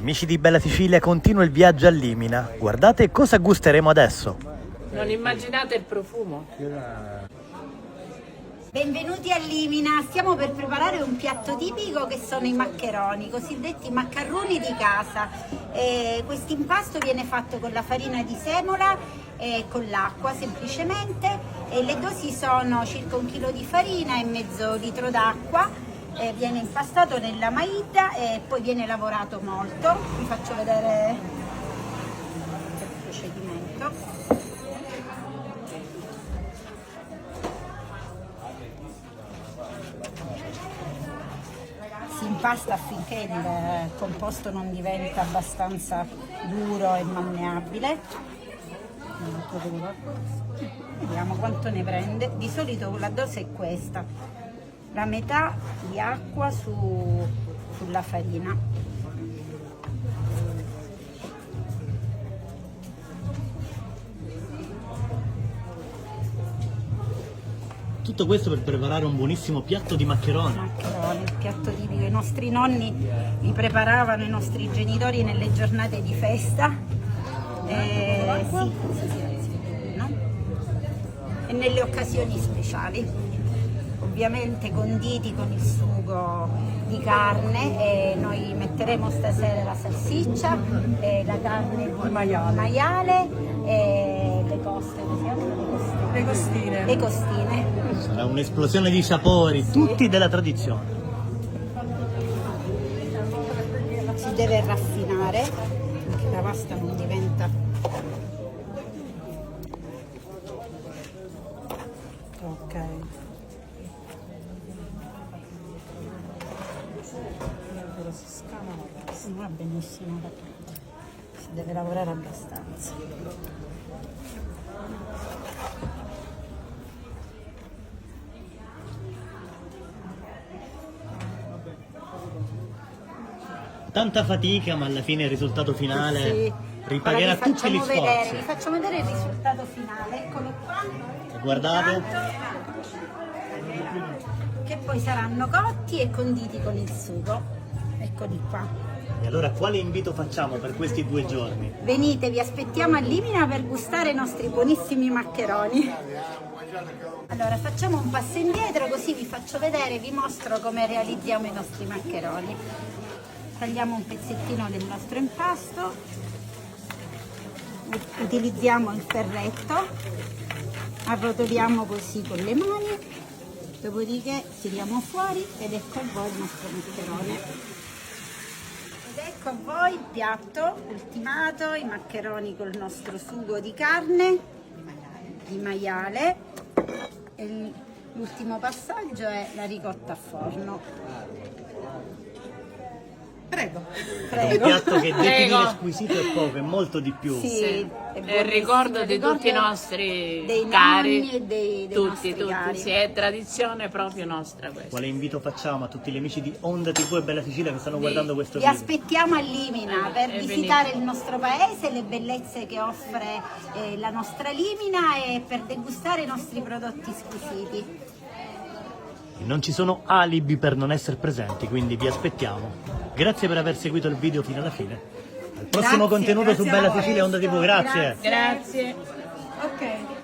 Amici di Bella Sicilia, continua il viaggio a Limina. Guardate cosa gusteremo adesso. Non immaginate il profumo. Benvenuti a Limina, stiamo per preparare un piatto tipico che sono i maccheroni, cosiddetti maccaroni di casa. Questo impasto viene fatto con la farina di semola e con l'acqua semplicemente, e le dosi sono circa 1 chilo di farina e mezzo litro d'acqua. Viene impastato nella maida e poi viene lavorato molto. Vi faccio vedere il procedimento. Si impasta affinché il composto non diventa abbastanza duro e malleabile. Vediamo quanto ne prende. Di solito la dose è questa: la metà di acqua sulla farina. Tutto questo per preparare un buonissimo piatto di maccheroni. Maccheroni, il piatto tipico. I nostri nonni li preparavano, i nostri genitori, nelle giornate di festa. No? E nelle occasioni speciali. Ovviamente conditi con il sugo di carne, e noi metteremo stasera la salsiccia, la carne di maiale e le coste, come si chiamano? Le costine. Le costine. Sarà un'esplosione di sapori, tutti della tradizione. Si deve raffinare perché la pasta non diventa ok. Si scala la pasta. Non va benissimo, si deve lavorare abbastanza. Tanta fatica, ma alla fine il risultato finale Sì. ripagherà Ora tutti gli sforzi. vi facciamo vedere il risultato finale, eccolo qua. Guardate. Intanto, che poi saranno cotti e conditi con il sugo. Eccoli qua. E allora quale invito facciamo per questi 2 giorni? Venite, vi aspettiamo a Limina per gustare i nostri buonissimi maccheroni. Allora facciamo un passo indietro, così vi faccio vedere, vi mostro come realizziamo i nostri maccheroni. Tagliamo un pezzettino del nostro impasto, utilizziamo il ferretto, arrotoliamo così con le mani, dopodiché tiriamo fuori ed ecco a voi il nostro maccherone. Ed ecco a voi il piatto ultimato, i maccheroni col nostro sugo di carne, di maiale, e l'ultimo passaggio è la ricotta a forno. Prego. È un piatto che definire Prego. squisito è poco, è molto di più. Sì, È il ricordo di tutti i nostri dei cari, nonni e dei nostri cari. sì, è tradizione proprio nostra questa. Quale invito facciamo a tutti gli amici di Onda TV e Bella Sicilia che stanno guardando questo Vi video? aspettiamo a Limina per venite. visitare il nostro paese, le bellezze che offre la nostra Limina, e per degustare i nostri prodotti squisiti. Non ci sono alibi per non essere presenti, quindi vi aspettiamo. Grazie per aver seguito il video fino alla fine. Al prossimo Grazie, contenuto su grazie Bella a voi. Sicilia e Onda TV, grazie. Grazie. Ok.